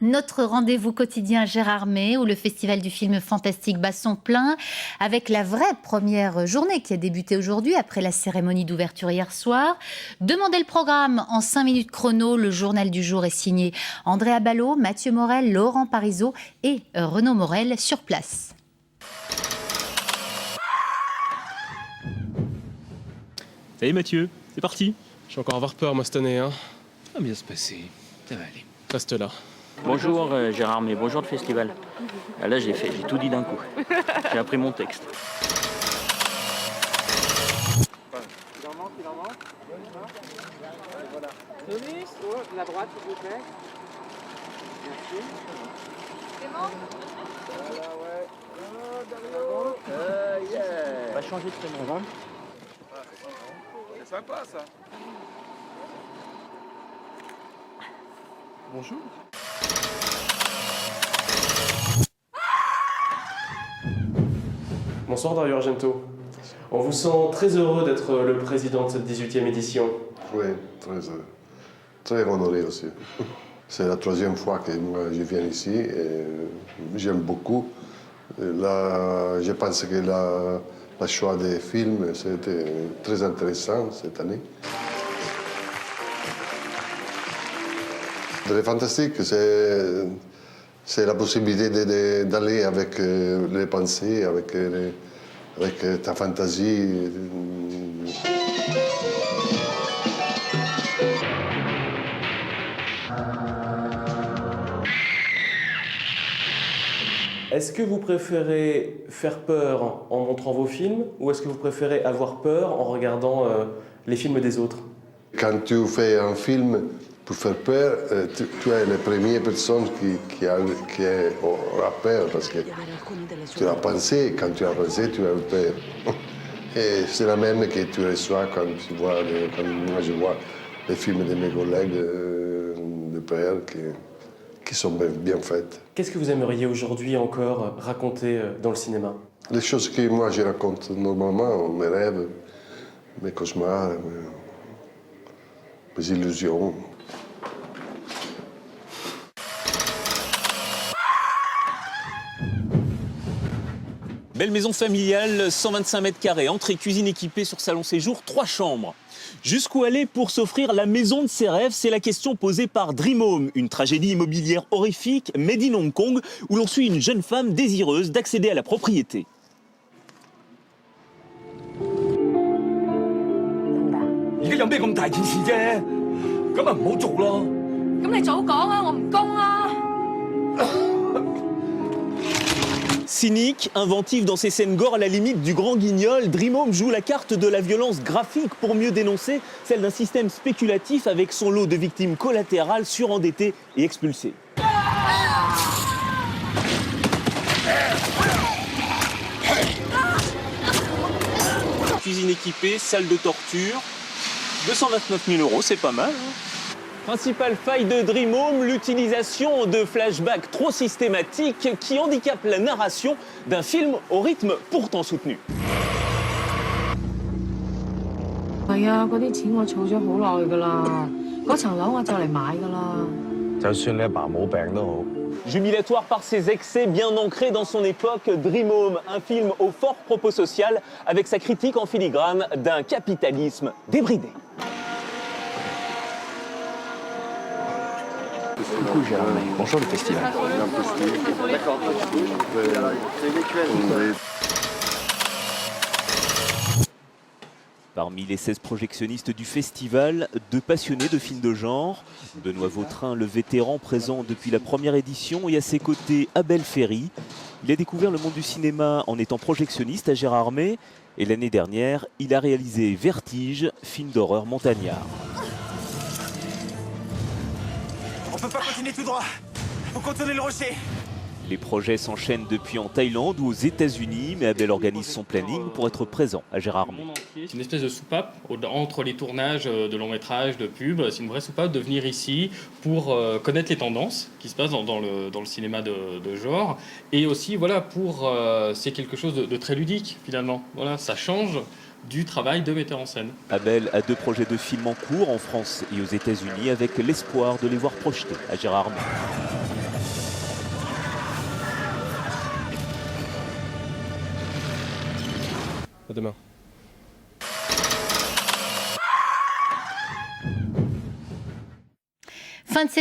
Notre rendez-vous quotidien Gérard May, où le festival du film fantastique bat son plein, avec la vraie première journée qui a débuté aujourd'hui, après la cérémonie d'ouverture hier soir. Demandez le programme en 5 minutes chrono. Le journal du jour est signé Andrea Ballot, Mathieu Morel, Laurent Parisot et Renaud Morel sur place. Allez Mathieu, c'est parti. Je vais encore avoir peur moi cette année, hein. Ça va bien se passer, ça va aller. Reste là. Bonjour Gérard May, bonjour le festival. Là j'ai tout dit d'un coup. J'ai appris mon texte. Il en manque. Voilà. Denis, la droite s'il vous plaît. Merci. Clément. Voilà, ouais. Dario. On va changer de prénom. C'est sympa ça. Bonjour. Bonsoir Dario Argento. On vous sent très heureux d'être le président de cette 18e édition. Oui, très honoré aussi. C'est la troisième fois que moi je viens ici et j'aime beaucoup. Là, je pense que le choix des films, c'était très intéressant cette année. Le fantastique, c'est la possibilité d'aller avec les pensées, avec ta fantaisie. Est-ce que vous préférez faire peur en montrant vos films ou est-ce que vous préférez avoir peur en regardant les films des autres? Quand tu fais un film pour faire peur, tu es la première personne qui aura peur parce que tu as pensé, quand tu as pensé, tu as eu peur. Et c'est la même que tu reçois quand moi je vois les films de mes collègues de peur qui sont bien faites. Qu'est-ce que vous aimeriez aujourd'hui encore raconter dans le cinéma? Les choses que moi je raconte normalement, mes rêves, mes cauchemars, mes illusions. Belle maison familiale, 125 mètres carrés, entrée, cuisine équipée sur salon séjour, 3 chambres. Jusqu'où aller pour s'offrir la maison de ses rêves? C'est la question posée par Dream Home, une tragédie immobilière horrifique made in Hong Kong où l'on suit une jeune femme désireuse d'accéder à la propriété. 而家有咩咁大件事啫？咁咪唔好做咯。咁你早講啊，我唔供啊！ Cynique, inventif dans ses scènes gore à la limite du grand guignol, Dream Home joue la carte de la violence graphique pour mieux dénoncer celle d'un système spéculatif avec son lot de victimes collatérales surendettées et expulsées. Cuisine équipée, salle de torture, 229 000 €, c'est pas mal. Principale faille de Dream Home, l'utilisation de flashbacks trop systématiques qui handicapent la narration d'un film au rythme pourtant soutenu. 係啊，嗰啲錢我儲咗好耐㗎啦，嗰層樓我就嚟買㗎啦。就算你阿爸冇病都好。 Jubilatoire par ses excès bien ancrés dans son époque, Dream Home, un film au fort propos social avec sa critique en filigrane d'un capitalisme débridé. Coucou Gérard May, bonjour le festival. D'accord, c'est mutuel. Parmi les 16 projectionnistes du festival, 2 passionnés de films de genre. Benoît Vautrin, le vétéran présent depuis la première édition, et à ses côtés Abel Ferry. Il a découvert le monde du cinéma en étant projectionniste à Gérard May. Et l'année dernière, il a réalisé Vertige, film d'horreur montagnard. On peut pas continuer tout droit. Faut contourner le rocher. Les projets s'enchaînent depuis en Thaïlande ou aux États-Unis, mais Abel organise son planning pour être présent à Gérard May. C'est une espèce de soupape entre les tournages de longs métrages, de pubs. C'est une vraie soupape de venir ici pour connaître les tendances qui se passent dans le cinéma de genre. Et aussi, voilà, c'est quelque chose de très ludique, finalement. Voilà, ça change du travail de metteur en scène. Abel a 2 projets de films en cours en France et aux États-Unis avec l'espoir de les voir projetés à Gérard May. À demain. Fin de